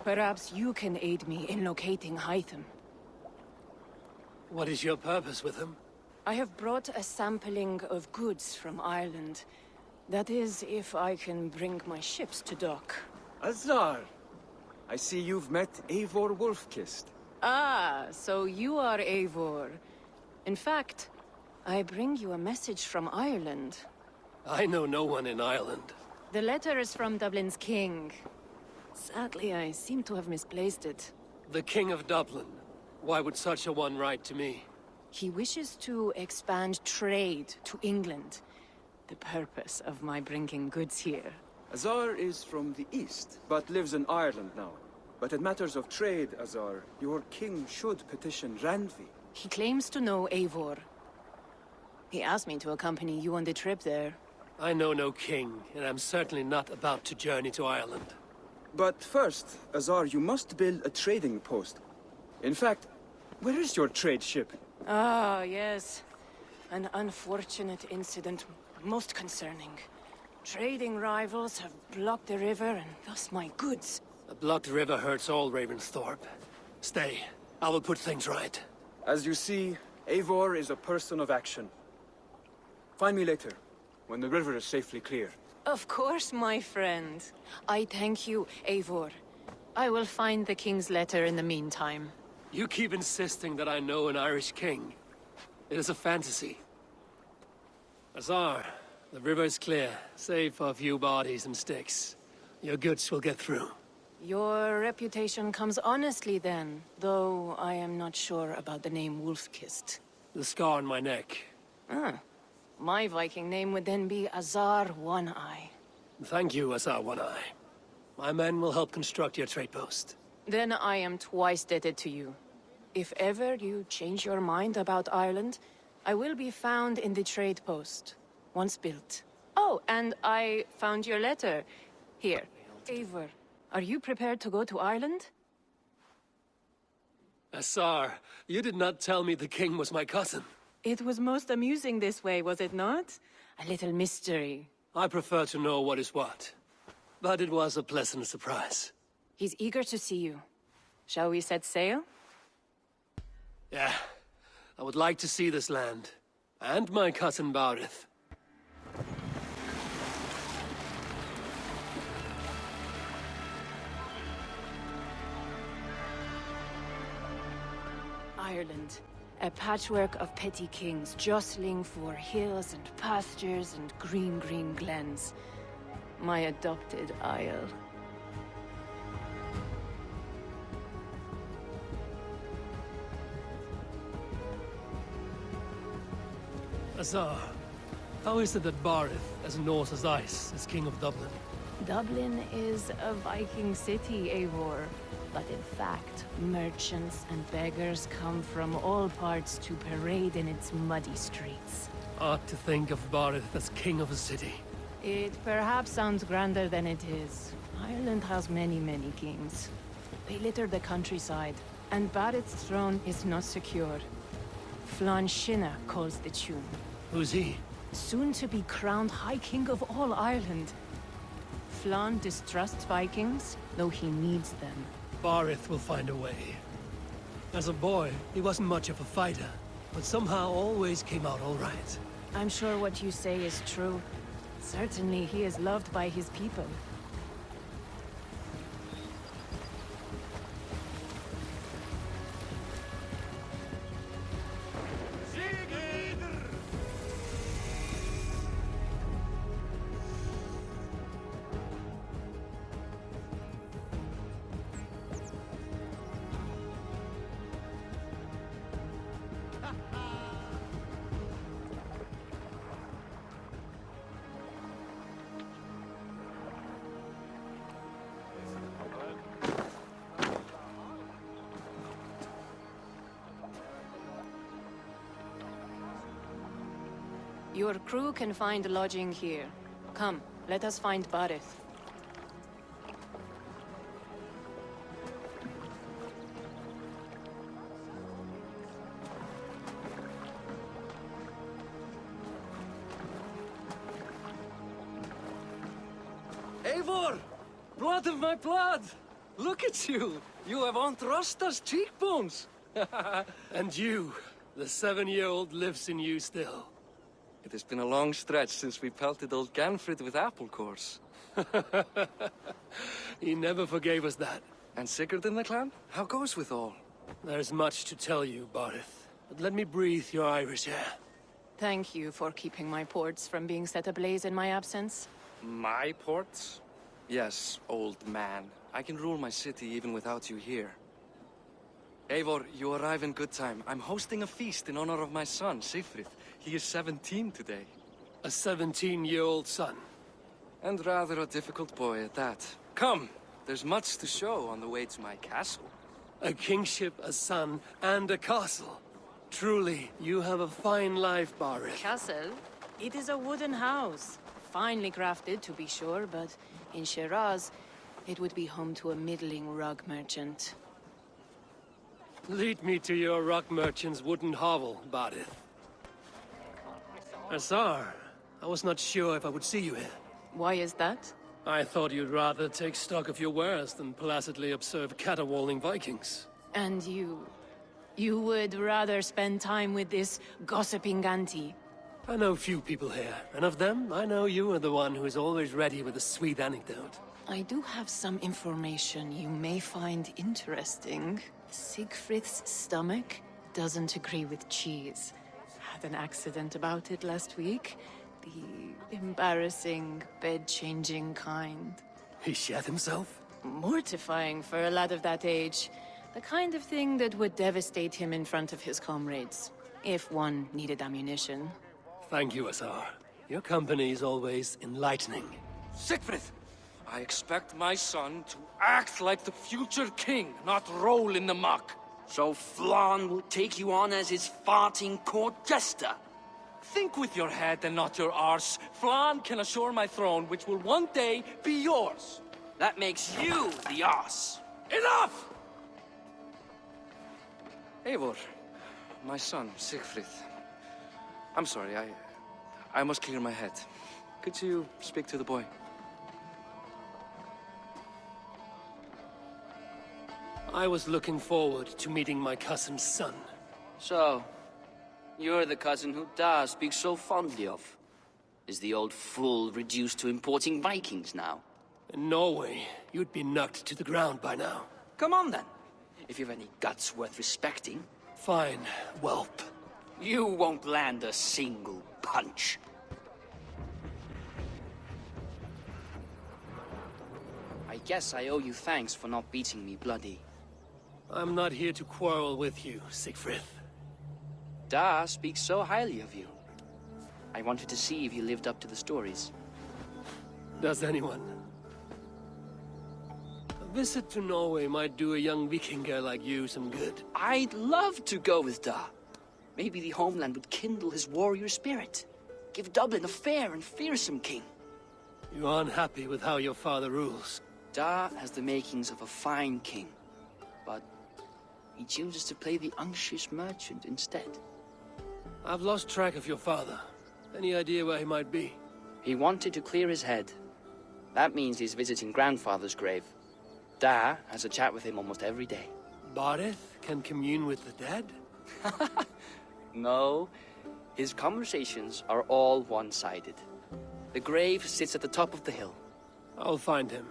Perhaps you can aid me in locating Hytham. What is your purpose with him? I have brought a sampling of goods from Ireland. That is, if I can bring my ships to dock. Azar! I see you've met Eivor Wolfkist. Ah, so you are Eivor. In fact, I bring you a message from Ireland. I know no one in Ireland. The letter is from Dublin's king. Sadly, I seem to have misplaced it. The King of Dublin. Why would such a one write to me? He wishes to expand trade to England. The purpose of my bringing goods here. Azar is from the east, but lives in Ireland now. But in matters of trade, Azar, your king should petition Randvi. He claims to know Eivor. He asked me to accompany you on the trip there. I know no king, and I'm certainly not about to journey to Ireland. But first, Azar, you must build a trading post. In fact, where is your trade ship? Ah, yes. An unfortunate incident, most concerning. Trading rivals have blocked the river, and thus my goods. A blocked river hurts all Ravensthorpe. Stay. I will put things right. As you see, Eivor is a person of action. Find me later, when the river is safely clear. Of course, my friend. I thank you, Eivor. I will find the king's letter in the meantime. You keep insisting that I know an Irish king. It is a fantasy. Azar, the river is clear, save for a few bodies and sticks. Your goods will get through. Your reputation comes honestly then, though I am not sure about the name Wolfkist. The scar on my neck. Ah. My Viking name would then be Azar One-Eye. Thank you, Azar One-Eye. My men will help construct your trade post. Then I am twice indebted to you. If ever you change your mind about Ireland, I will be found in the trade post, once built. Oh, and I found your letter. Here. Eivor, are you prepared to go to Ireland? Azar, you did not tell me the king was my cousin. It was most amusing this way, was it not? A little mystery. I prefer to know what is what. But it was a pleasant surprise. He's eager to see you. Shall we set sail? Yeah. I would like to see this land. And my cousin Barith. Ireland. A patchwork of petty kings jostling for hills and pastures and green glens. My adopted isle. Azar, how is it that Barith, as Norse as ice, is king of Dublin? Dublin is a Viking city, Eivor. But in fact, merchants and beggars come from all parts to parade in its muddy streets. Odd to think of Barith as king of a city. It perhaps sounds grander than it is. Ireland has many kings. They litter the countryside, and Barith's throne is not secure. Flann Sinna calls the tune. Who's he? Soon to be crowned High King of all Ireland. Flann distrusts Vikings, though he needs them. Barith will find a way. As a boy, he wasn't much of a fighter, but somehow always came out all right. I'm sure what you say is true. Certainly he is loved by his people. Your crew can find lodging here. Come, let us find Barith. Eivor! Blood of my blood! Look at you! You have Aunt Rosta's cheekbones! And you, the 7-year-old lives in you still. It has been a long stretch since we pelted old Ganfrid with apple cores. He never forgave us that. And Sigurd in the clan? How goes with all? There's much to tell you, Barith. But let me breathe your Irish air. Thank you for keeping my ports from being set ablaze in my absence. My ports? Yes, old man. I can rule my city even without you here. Eivor, you arrive in good time. I'm hosting a feast in honor of my son, Sigfrid. He is 17 today. A 17-year-old son. And rather a difficult boy at that. Come, there's much to show on the way to my castle. A kingship, a son, and a castle. Truly, you have a fine life, Barith. Castle? It is a wooden house. Finely crafted, to be sure, but in Shiraz, it would be home to a middling rug merchant. Lead me to your rock merchant's wooden hovel, Barith. Azar, I was not sure if I would see you here. Why is that? I thought you'd rather take stock of your wares than placidly observe caterwauling Vikings. And you would rather spend time with this gossiping auntie? I know few people here, and of them, I know you are the one who is always ready with a sweet anecdote. I do have some information you may find interesting. Siegfried's stomach doesn't agree with cheese. Had an accident about it last week. The embarrassing, bed-changing kind. He shat himself? Mortifying for a lad of that age. The kind of thing that would devastate him in front of his comrades. If one needed ammunition. Thank you, Azar. Your company is always enlightening. Sigfrid! I expect my son to act like the future king, not roll in the muck. So Flan will take you on as his farting court jester? Think with your head and not your arse. Flan can assure my throne, which will one day be yours. That makes you the arse. Enough! Eivor, my son, Sigfrid. I'm sorry, I must clear my head. Could you speak to the boy? I was looking forward to meeting my cousin's son. So, you're the cousin who Da speaks so fondly of. Is the old fool reduced to importing Vikings now? In Norway, you'd be knocked to the ground by now. Come on then, if you've any guts worth respecting. Fine, whelp. You won't land a single punch. I guess I owe you thanks for not beating me bloody. I'm not here to quarrel with you, Siegfried. Da speaks so highly of you. I wanted to see if you lived up to the stories. Does anyone? A visit to Norway might do a young Vikinger like you some good. I'd love to go with Da. Maybe the homeland would kindle his warrior spirit. Give Dublin a fair and fearsome king. You aren't happy with how your father rules. Da has the makings of a fine king, but he chooses to play the unctuous merchant instead. I've lost track of your father. Any idea where he might be? He wanted to clear his head. That means he's visiting grandfather's grave. Da has a chat with him almost every day. Barith can commune with the dead? No, his conversations are all one-sided. The grave sits at the top of the hill. I'll find him.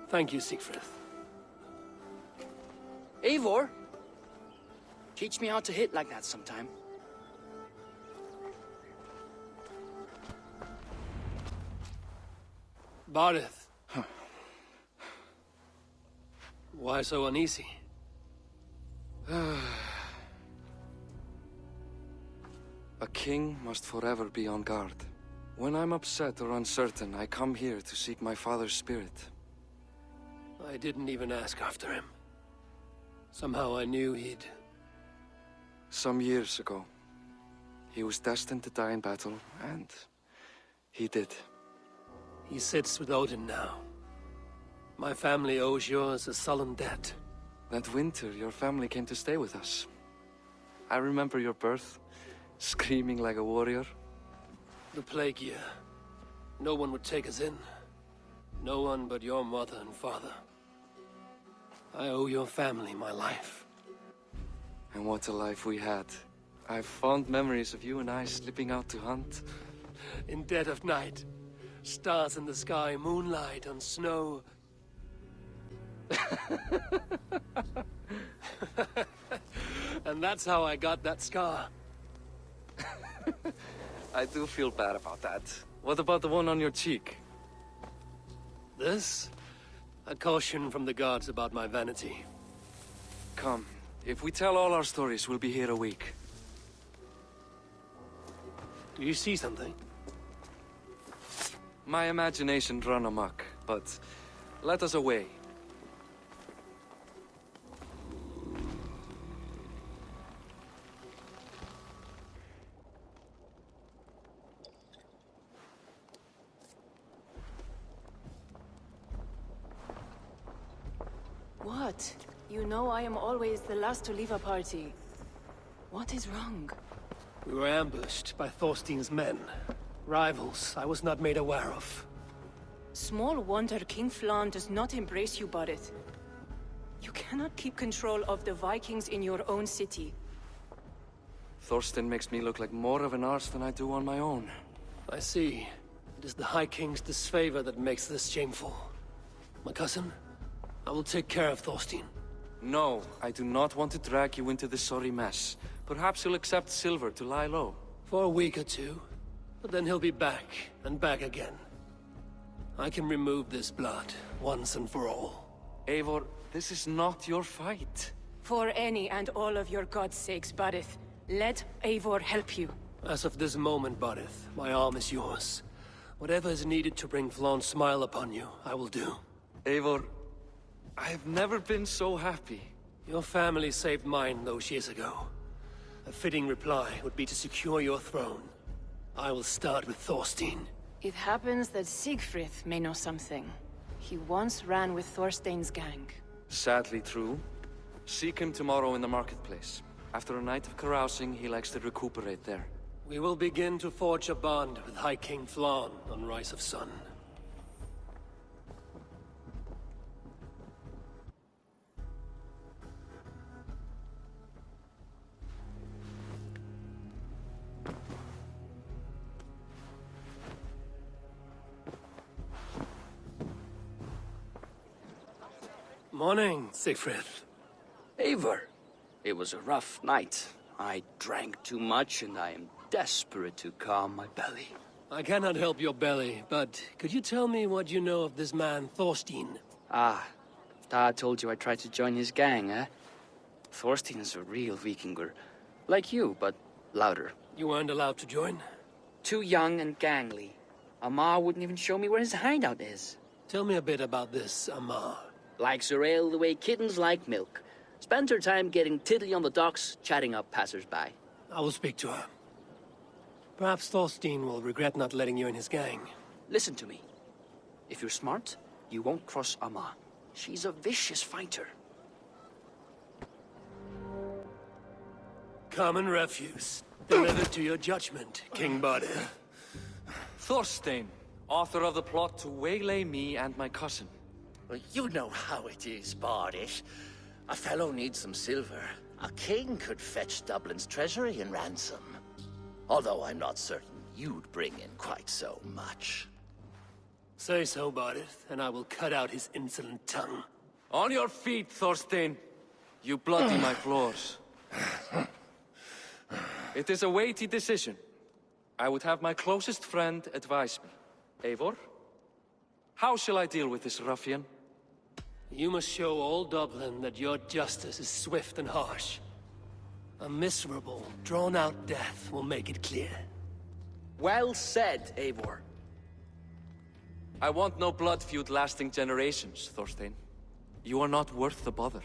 Thank you, Siegfried. Eivor, teach me how to hit like that sometime. Barith. Why so uneasy? A king must forever be on guard. When I'm upset or uncertain, I come here to seek my father's spirit. I didn't even ask after him. Somehow I knew he'd... Some years ago, he was destined to die in battle, and he did. He sits with Odin now. My family owes yours a sullen debt. That winter, your family came to stay with us. I remember your birth, screaming like a warrior. The plague year. No one would take us in. No one but your mother and father. I owe your family my life. And what a life we had. I have fond memories of you and I slipping out to hunt. In dead of night, stars in the sky, moonlight on snow. And that's how I got that scar. I do feel bad about that. What about the one on your cheek? This? A caution from the gods about my vanity. Come, if we tell all our stories, we'll be here a week. Do you see something? My imagination run amok, but let us away. What? You know I am always the last to leave a party. What is wrong? We were ambushed by Thorstein's men. Rivals I was not made aware of. Small wonder King Flan does not embrace you, Barith. You cannot keep control of the Vikings in your own city. Thorstein makes me look like more of an arse than I do on my own. I see. It is the High King's disfavor that makes this shameful. My cousin, I will take care of Thorstein. No, I do not want to drag you into this sorry mess. Perhaps you'll accept Silver to lie low. For a week or two, but then he'll be back, and back again. I can remove this blood, once and for all. Eivor, this is not your fight. For any and all of your god's sakes, Barith, let Eivor help you. As of this moment, Barith, my arm is yours. Whatever is needed to bring Flaun's smile upon you, I will do. Eivor, I have never been so happy. Your family saved mine those years ago. A fitting reply would be to secure your throne. I will start with Thorstein. It happens that Siegfried may know something. He once ran with Thorstein's gang. Sadly true. Seek him tomorrow in the marketplace. After a night of carousing, he likes to recuperate there. We will begin to forge a bond with High King Flan on Rise of Sun. Morning, Siegfried. Eivor, it was a rough night. I drank too much and I am desperate to calm my belly. I cannot help your belly, but could you tell me what you know of this man, Thorstein? Ah, Dad told you I tried to join his gang, eh? Thorstein is a real Vikinger. Like you, but louder. You weren't allowed to join? Too young and gangly. Amar wouldn't even show me where his hideout is. Tell me a bit about this Amar. Likes her ale the way kittens like milk. Spends her time getting tiddly on the docks, chatting up passers-by. I will speak to her. Perhaps Thorstein will regret not letting you in his gang. Listen to me. If you're smart, you won't cross Amar. She's a vicious fighter. Common refuse. Delivered to your judgment, King Bardir. Thorstein, author of the plot to waylay me and my cousin. Well, you know how it is, Bardish. A fellow needs some silver. A king could fetch Dublin's treasury in ransom. Although I'm not certain you'd bring in quite so much. Say so, Bardir, and I will cut out his insolent tongue. On your feet, Thorstein! You bloody my floors. It is a weighty decision. I would have my closest friend advise me. Eivor? How shall I deal with this ruffian? You must show all Dublin that your justice is swift and harsh. A miserable, drawn-out death will make it clear. Well said, Eivor. I want no blood feud lasting generations, Thorstein. You are not worth the bother.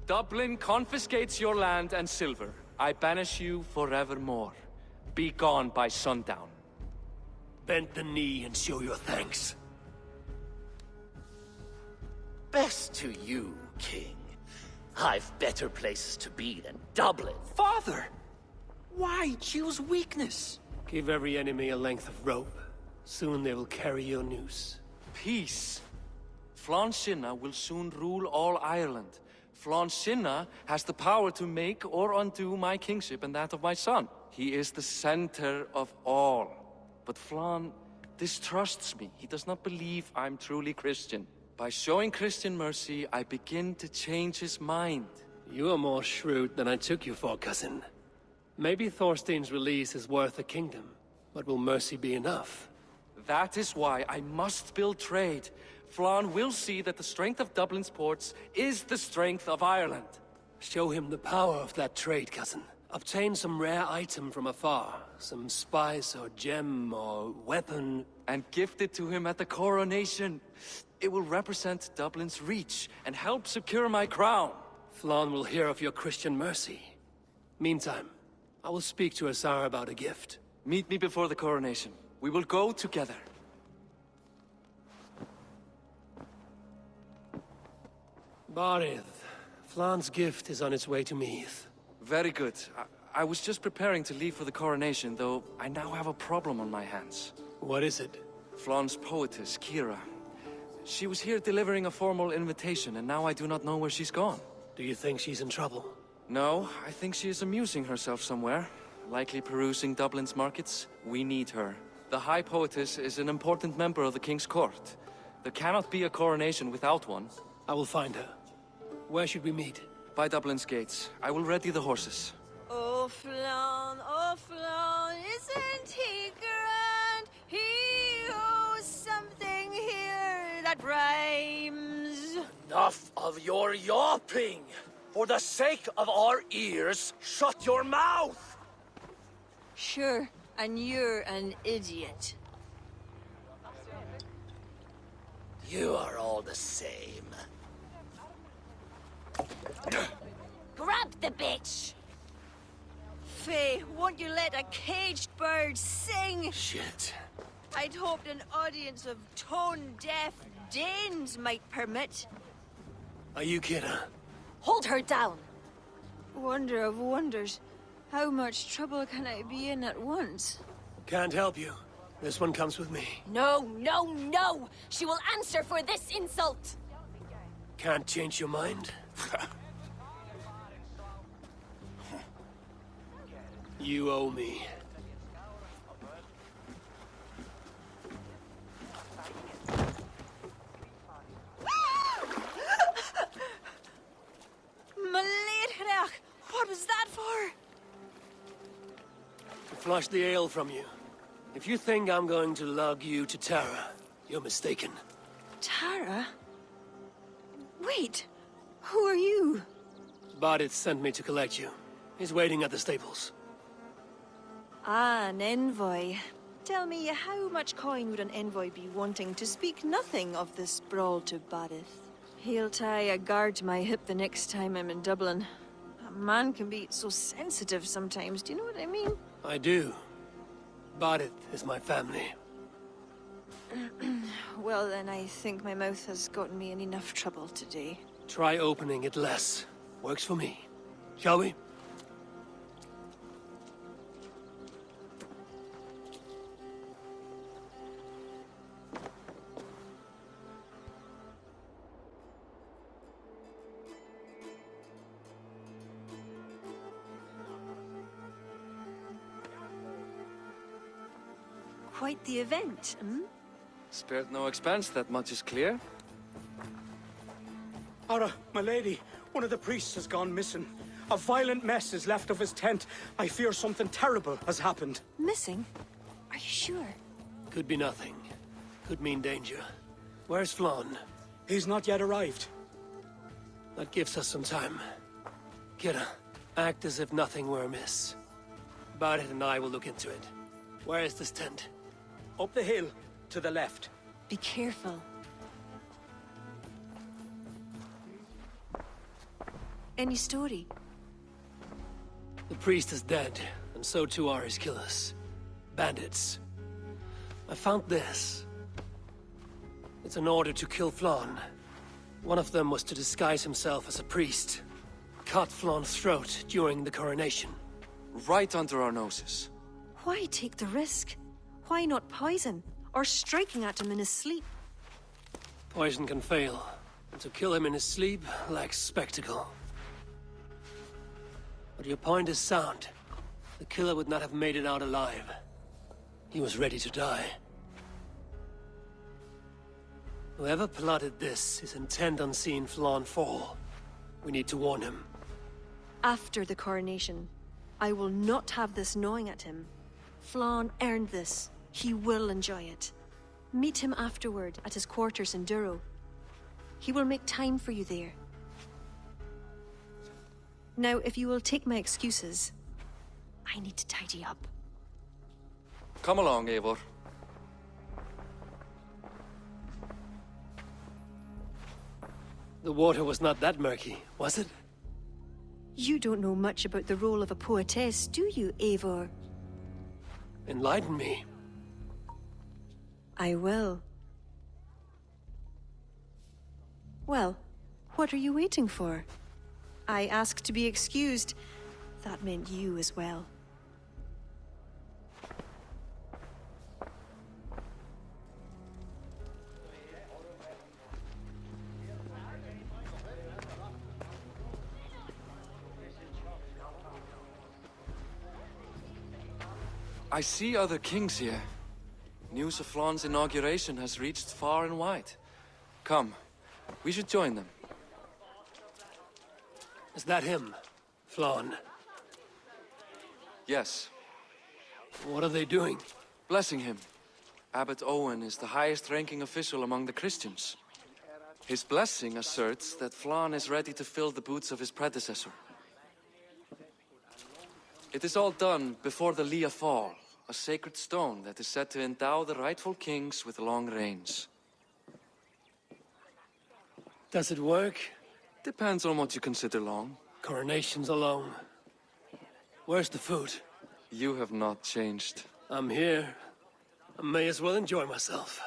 Dublin confiscates your land and silver. I banish you forevermore. Be gone by sundown. Bend the knee and show your thanks. Best to you, King. I've better places to be than Dublin. Father! Why choose weakness? Give every enemy a length of rope. Soon they will carry your noose. Peace. Flann Sinna will soon rule all Ireland. Flann Sinna has the power to make or undo my kingship and that of my son. He is the center of all. But Flann distrusts me. He does not believe I'm truly Christian. By showing Christian mercy, I begin to change his mind. You are more shrewd than I took you for, cousin. Maybe Thorstein's release is worth a kingdom, but will mercy be enough? That is why I must build trade. Flann will see that the strength of Dublin's ports is the strength of Ireland. Show him the power of that trade, cousin. Obtain some rare item from afar, some spice or gem or weapon. And gift it to him at the coronation. It will represent Dublin's reach and help secure my crown. Flann will hear of your Christian mercy. Meantime, I will speak to Asar about a gift. Meet me before the coronation. We will go together. Barith, Flann's gift is on its way to Meath. Very good. I was just preparing to leave for the coronation, though I now have a problem on my hands. What is it? Flann's poetess, Kira. She was here delivering a formal invitation, and now I do not know where she's gone. Do you think she's in trouble? No, I think she is amusing herself somewhere. Likely perusing Dublin's markets. We need her. The High Poetess is an important member of the King's Court. There cannot be a coronation without one. I will find her. Where should we meet? By Dublin's gates. I will ready the horses. Oh, Flann, isn't he grand? He owes something here that rhymes. Enough of your yawping! For the sake of our ears, shut your mouth! Sure, and you're an idiot. You are all the same. Grab the bitch! Faye, won't you let a caged bird sing? Shit. I'd hoped an audience of tone-deaf Danes might permit. Are you Kira? Hold her down! Wonder of wonders. How much trouble can I be in at once? Can't help you. This one comes with me. No! She will answer for this insult! Can't change your mind? You owe me. Maleerach! What was that for? To flush the ale from you. If you think I'm going to lug you to Tara, you're mistaken. Tara? Wait, who are you? Barith sent me to collect you. He's waiting at the stables. Ah, an envoy. Tell me, how much coin would an envoy be wanting, to speak nothing of this brawl to Barith? He'll tie a guard to my hip the next time I'm in Dublin. A man can be so sensitive sometimes, do you know what I mean? I do. Barith is my family. Well, then I think my mouth has gotten me in enough trouble today. Try opening it less. Works for me. Shall we? Quite the event, hmm? Spared no expense, that much is clear. Ara, my lady, one of the priests has gone missing. A violent mess is left of his tent. I fear something terrible has happened. Missing? Are you sure? Could be nothing. Could mean danger. Where's Flann? He's not yet arrived. That gives us some time. Kira, act as if nothing were amiss. Barith and I will look into it. Where is this tent? Up the hill, to the left. Be careful. Any story? The priest is dead, and so too are his killers. Bandits. I found this. It's an order to kill Flann. One of them was to disguise himself as a priest. Cut Flann's throat during the coronation. Right under our noses. Why take the risk? Why not poison? Or striking at him in his sleep? Poison can fail, and to kill him in his sleep lacks spectacle. But your point is sound. The killer would not have made it out alive. He was ready to die. Whoever plotted this is intent on seeing Flann fall. We need to warn him. After the coronation, I will not have this gnawing at him. Flann earned this. He will enjoy it. Meet him afterward at his quarters in Duro. He will make time for you there. Now, if you will take my excuses, I need to tidy up. Come along, Eivor. The water was not that murky, was it? You don't know much about the role of a poetess, do you, Eivor? Enlighten me. I will. Well, what are you waiting for? I asked to be excused. That meant you as well. I see other kings here. News of Flann's inauguration has reached far and wide. Come, we should join them. Is that him? Flann? Yes, What are they doing? blessing him. Abbot Owen is the highest-ranking official among the Christians. His blessing asserts that Flann is ready to fill the boots of his predecessor. It is all done before the Lia Fall, a sacred stone that is said to endow the rightful kings with long reigns. Does it work? Depends on what you consider long. Coronations alone. Where's the food? You have not changed. I'm here. I may as well enjoy myself.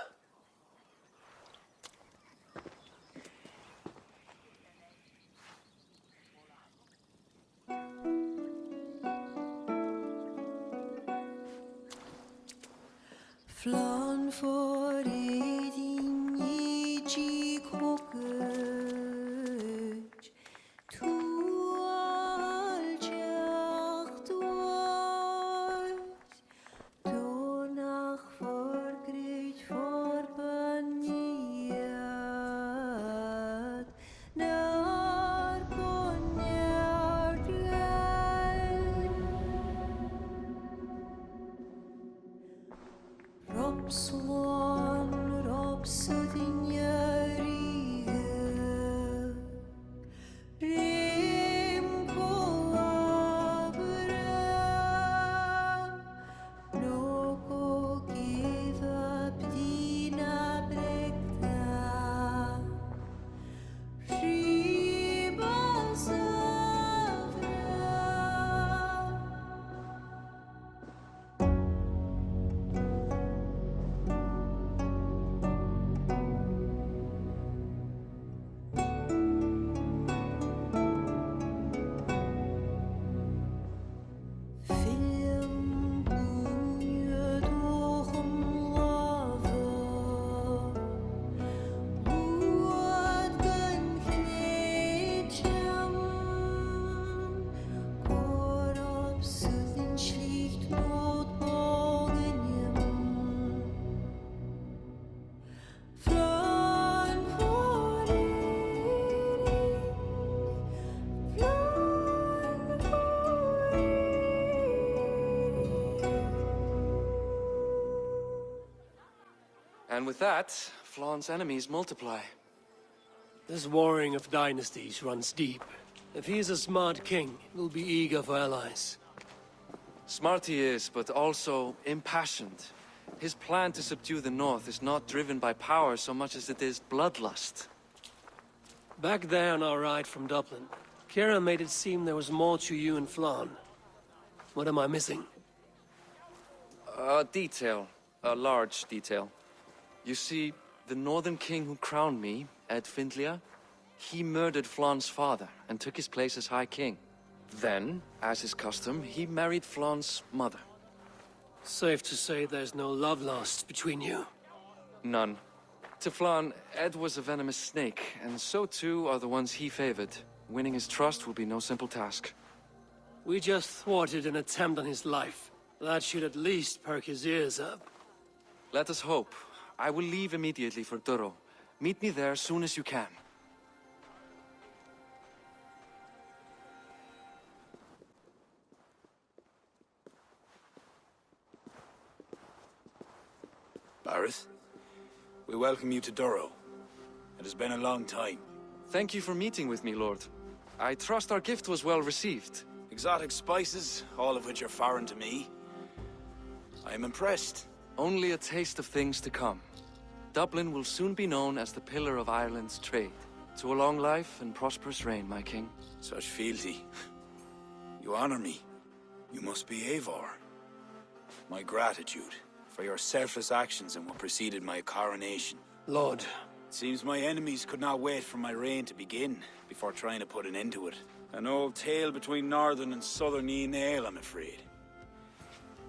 Flann for edin I kokøj, tu aljacht ois, du nach forgrit forbaniat, nar konjardrel. Robswan, robsudin jarihe, rim koabra, noko giva bdina brekta, ribasavra. Film bunje doch lava, buat gan knetjam, korop sudin schlicht not bogenjem. Flann for edin, Flann for And with that, Flann's enemies multiply. This warring of dynasties runs deep. If he is a smart king, he'll be eager for allies. Smart he is, but also impassioned. His plan to subdue the north is not driven by power so much as it is bloodlust. Back there on our ride from Dublin, Kira made it seem there was more to you and Flann. What am I missing? A detail. A large detail. You see, the northern king who crowned me, Ed Findlia, he murdered Flann's father and took his place as High King. Then, as is custom, he married Flann's mother. Safe to say there's no love lost between you. None. To Flan, Ed was a venomous snake, and so too are the ones he favored. Winning his trust will be no simple task. We just thwarted an attempt on his life. That should at least perk his ears up. Let us hope. I will leave immediately for Duro. Meet me there as soon as you can. Bareth, we welcome you to Duro. It has been a long time. Thank you for meeting with me, Lord. I trust our gift was well received. Exotic spices, all of which are foreign to me. I am impressed. Only a taste of things to come. Dublin will soon be known as the pillar of Ireland's trade. To a long life and prosperous reign, my king. Such fealty. You honor me. You must be Eivor. My gratitude for your selfless actions and what preceded my coronation. Lord. It seems my enemies could not wait for my reign to begin before trying to put an end to it. An old tale between northern and southern Nael, I'm afraid.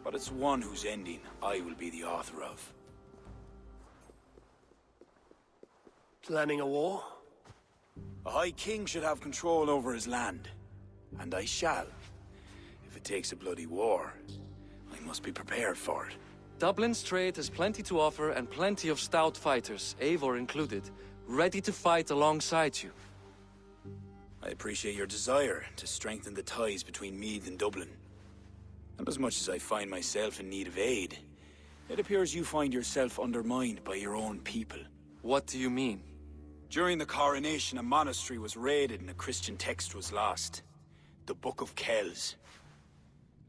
But it's one whose ending I will be the author of. Planning a war? A High King should have control over his land. And I shall. If it takes a bloody war, I must be prepared for it. Dublin's trade has plenty to offer and plenty of stout fighters, Eivor included, ready to fight alongside you. I appreciate your desire to strengthen the ties between Meath and Dublin. And as much as I find myself in need of aid, it appears you find yourself undermined by your own people. What do you mean? During the coronation, a monastery was raided and a Christian text was lost. The Book of Kells.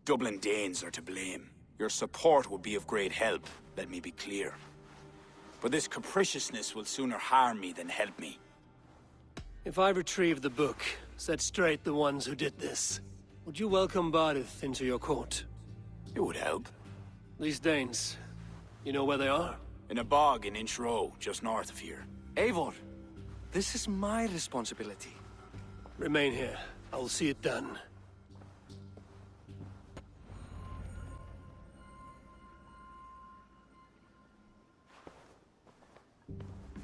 Dublin Danes are to blame. Your support would be of great help, let me be clear. But this capriciousness will sooner harm me than help me. If I retrieve the book, set straight the ones who did this, would you welcome Barith into your court? It would help. These Danes, you know where they are? In a bog in Inch Row, just north of here. Eivor, this is my responsibility. Remain here. I will see it done.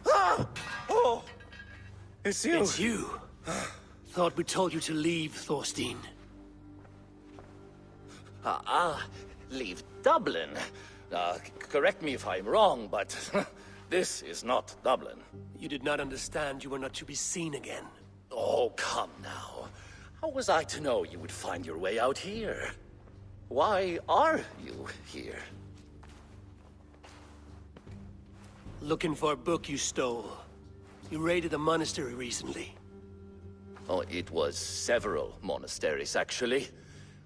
Ah! Oh! It's you! It's you. Thought we told you to leave, Thorstein. Leave Dublin. Correct me if I'm wrong, but this is not Dublin. You did not understand you were not to be seen again. Oh, come now. How was I to know you would find your way out here? Why are you here? Looking for a book you stole. You raided a monastery recently. Oh, it was several monasteries, actually.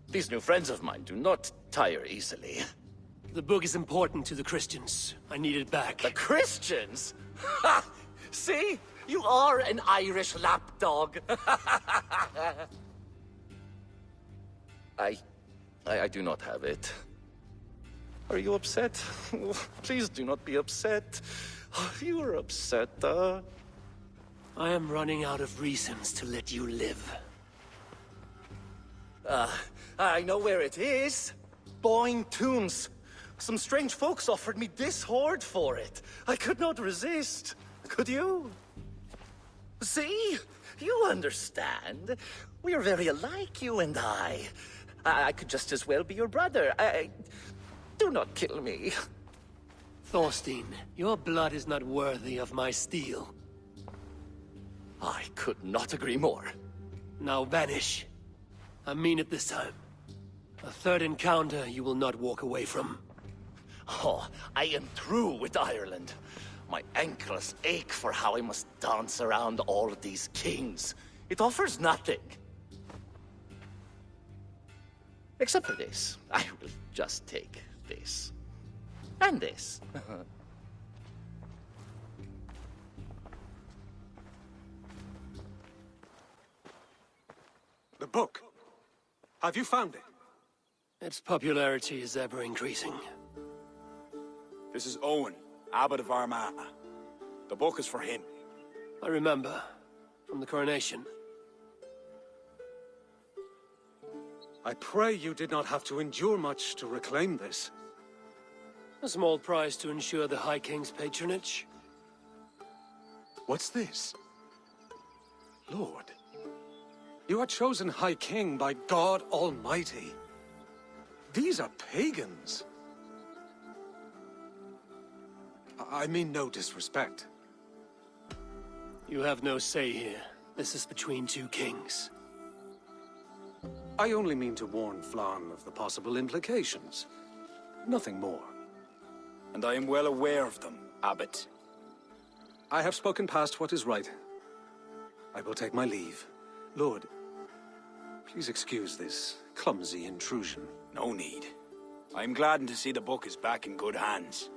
These new friends of mine do not tire easily. The book is important to the Christians. I need it back. The Christians? Ha! See? You are an Irish lapdog. I do not have it. Are you upset? Please do not be upset. You are upset, I am running out of reasons to let you live. I know where it is. Boyne Tombs. Some strange folks offered me this hoard for it. I could not resist. Could you? See? You understand. We are very alike, you and I. I could just as well be your brother. Do not kill me. Thorstein, your blood is not worthy of my steel. I could not agree more. Now vanish. I mean it this time. A third encounter you will not walk away from. Oh, I am through with Ireland. My ankles ache for how I must dance around all of these kings. It offers nothing. Except for this. I will just take this. And this. The book. Have you found it? Its popularity is ever increasing. This is Owen, Abbot of Armagh. The book is for him. I remember. From the coronation. I pray you did not have to endure much to reclaim this. A small price to ensure the High King's patronage. What's this? Lord, you are chosen High King by God Almighty. These are pagans. I mean no disrespect. You have no say here. This is between two kings. I only mean to warn Flann of the possible implications. Nothing more. And I am well aware of them, Abbot. I have spoken past what is right. I will take my leave. Lord, please excuse this clumsy intrusion. No need. I am gladdened to see the book is back in good hands.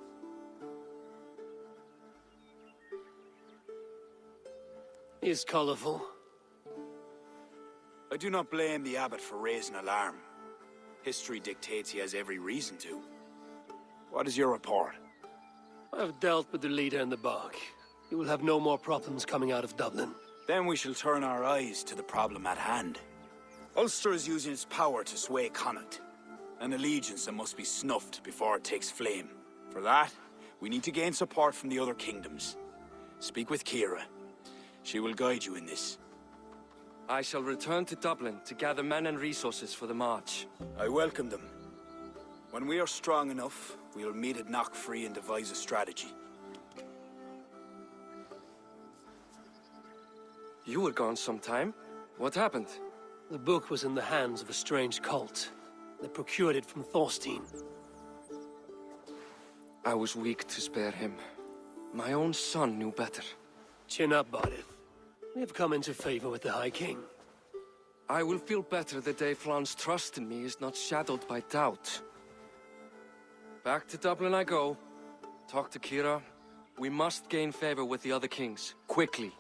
He is colorful. I do not blame the Abbot for raising alarm. History dictates he has every reason to. What is your report? I have dealt with the leader in the bog. He will have no more problems coming out of Dublin. Then we shall turn our eyes to the problem at hand. Ulster is using its power to sway Connacht, an allegiance that must be snuffed before it takes flame. For that, we need to gain support from the other kingdoms. Speak with Kira. She will guide you in this. I shall return to Dublin to gather men and resources for the march. I welcome them. When we are strong enough, we will meet at Knockfree and devise a strategy. You were gone some time. What happened? The book was in the hands of a strange cult. They procured it from Thorstein. I was weak to spare him. My own son knew better. Chin up, Bodith. We have come into favor with the High King. I will feel better the day Flann's trust in me is not shadowed by doubt. Back to Dublin I go. Talk to Kira. We must gain favor with the other kings, quickly.